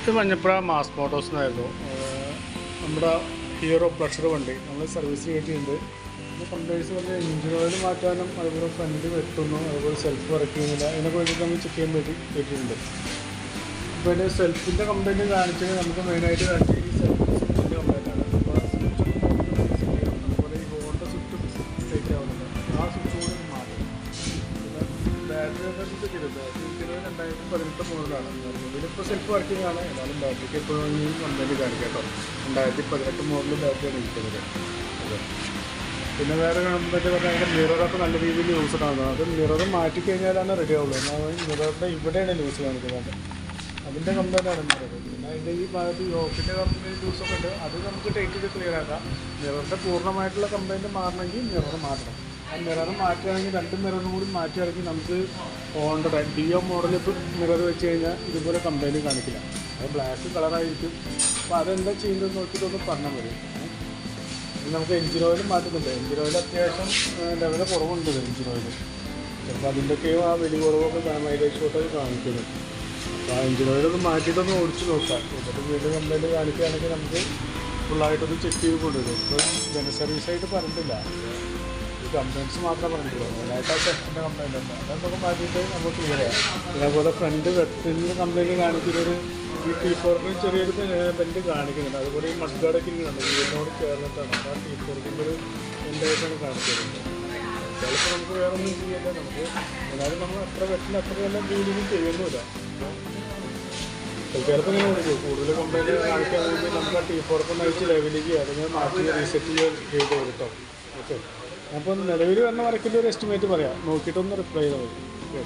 ഇത് Manjappuzha mass Motors എന്നായിരുന്നു. നമ്മുടെ ഹീറോ പ്ലഷർ വണ്ടി നമ്മൾ സർവീസ് കയറ്റിയിട്ടുണ്ട്. കംപ്ലൈൻറ്റ്സ് പറഞ്ഞാൽ എഞ്ചിൻ ഓയിൽ മാറ്റാനും അതുപോലെ ഫ്രണ്ട് വെട്ടുന്നു, അതുപോലെ സെൽഫ് വർക്ക് ചെയ്യുന്നില്ല, ഇതിനൊക്കെ വേണ്ടിയിട്ട് നമ്മൾ ചെക്ക് ചെയ്യാൻ വേണ്ടി കയറ്റിയിട്ടുണ്ട്. അപ്പോൾ അതിൻ്റെ സെൽഫിൻ്റെ കംപ്ലൈൻറ്റ് കാണിച്ചത് നമുക്ക് മെയിനായിട്ട് കാണിച്ചത് ഈ സ്വിച്ചിൻ്റെ കംപ്ലൈൻറ്റാണ്. അപ്പോൾ ആ സ്വിച്ച് അതുപോലെ ഈ ഹോണ്ട സ്വിച്ച് ടേക്ക് ആവുന്നുണ്ട്, ആ സ്വിച്ച് കൂടി മാറ്റും. പിന്നെ ബാറ്ററി ചെയ്തത് 2018 മോഡലാണ്. ഇതിലിപ്പോൾ സെൽഫ് വർക്കിംഗ് ആണ്, എന്നാലും ബാറ്ററിക്ക് എപ്പോഴും ഈ കംപ്ലൈൻറ്റ് കാണിക്കാം കേട്ടോ. 2018 മോഡൽ ബാറ്ററിയാണ് ഇരിക്കുന്നത്. അതെ. പിന്നെ വേറെ കംപ്ലൈൻറ്റ് പറഞ്ഞാൽ അതിൻ്റെ മിററൊക്കെ നല്ല രീതിയിൽ യൂസ്ഡ് ആകുന്നത്. അത് മിറർ മാറ്റിക്കഴിഞ്ഞാലാണ് റെഡി ആവുള്ളൂ. എന്നാൽ മിററിൻ്റെ ഇവിടെയാണ് ലൂസ് കാണിക്കുന്നത്, അതിൻ്റെ കംപ്ലൈൻറ്റാണ് മിറർ. പിന്നെ അതിൻ്റെ ഈ ഭാഗത്ത് യോക്കിൻ്റെ കംപ്ലൈൻറ്റ് ലൂസൊക്കെ ഉണ്ട്, അത് നമുക്ക് ടേക്ക് ചെയ്ത് ക്ലിയർ ആക്കാം. മിററിൻ്റെ പൂർണ്ണമായിട്ടുള്ള കംപ്ലൈൻറ്റ് മാറണമെങ്കിൽ മിറർ മാറ്റണം. ആ മിറർ മാറ്റുകയാണെങ്കിൽ 2 മിററും കൂടി മാറ്റുകയാണെങ്കിൽ നമുക്ക് ഹോണ്ട ഡിയോ മോഡൽ ഇപ്പോൾ മിറർ വെച്ച് കഴിഞ്ഞാൽ ഇതുപോലെ കംപ്ലൈൻറ്റ് കാണിക്കില്ല. അത് ബ്ലാക്ക് കളറായിരിക്കും. അപ്പോൾ അതെന്താ ചെയ്യുന്നത് നോക്കിയിട്ടൊന്ന് പറഞ്ഞാൽ മതി. നമുക്ക് എഞ്ചിൻ ഓയിൽ മാറ്റുന്നുണ്ട്. എഞ്ചിൻ ഓയിൽ അത്യാവശ്യം ലെവല് കുറവുണ്ട്. എഞ്ചിൻ ഓയിൽ ചിലപ്പോൾ അതിൻ്റെയൊക്കെയും ആ വലിയ കുറവൊക്കെ മൈലേജ് ഷോട്ടൊക്കെ കാണിക്കുന്നത്. അപ്പോൾ ആ എഞ്ചിൻ ഓയിലൊന്ന് മാറ്റിയിട്ടൊന്ന് ഓടിച്ച് നോക്കാം. എന്നിട്ട് വീണ്ടും കംപ്ലൈൻറ്റ് കാണിക്കുകയാണെങ്കിൽ നമുക്ക് ഫുള്ളായിട്ടൊന്ന് ചെക്ക് ചെയ്ത് കൊണ്ടുവരും. ഇപ്പോൾ ജനസർവീസായിട്ട് പറഞ്ഞിട്ടില്ല, ഈ കംപ്ലൈൻറ്റ്സ് മാത്രമേ പറഞ്ഞിട്ടുള്ളൂ. അതിനായിട്ട് ആ സെഫിൻ്റെ കംപ്ലൈൻറ്റ് ഉണ്ട്, അതൊക്കെ മാറ്റിയിട്ട് നമുക്ക് ക്ലിയർ ചെയ്യാം. അതേപോലെ ഫ്രണ്ട് വെട്ടിൻ്റെ കംപ്ലൈൻറ്റ് കാണിക്കുന്നൊരു ഈ T4 ചെറിയൊരു ബെൻഡ് കാണിക്കുന്നുണ്ട്. അതുപോലെ ഈ മഡ്ഗാർഡൊക്കെ ഇരിക്കുന്നുണ്ട്, വീടിനോട് ചേർന്നിട്ടാണ്. ആ T4 ഒരു ബെൻഡായിട്ടാണ് കാണിക്കുന്നത്. ചിലപ്പോൾ നമുക്ക് വേറെ ഒന്നും ചെയ്യില്ല. നമുക്ക് എന്നാലും നമ്മൾ അത്ര വെട്ടിന് അത്ര നല്ല രീതിയിൽ ചെയ്യുന്നില്ല. ചിലപ്പോൾ ഇങ്ങനെ വിളിക്കും കൂടുതൽ കംപ്ലൈൻറ്റ് കാണിക്കുകയാണെങ്കിൽ നമുക്ക് ആ T4 അയച്ച് ലെവലിലേക്ക് അല്ലെങ്കിൽ മാറ്റി റീസെറ്റ് ചെയ്ത് കൊടുക്കാം. ഓക്കെ, അപ്പോൾ നിലവിൽ വരുന്ന വർക്കിൻ്റെ ഒരു എസ്റ്റിമേറ്റ് പറയാം, നോക്കിയിട്ടൊന്ന് റിപ്ലൈ ചെയ്താൽ മതി. ഓക്കെ.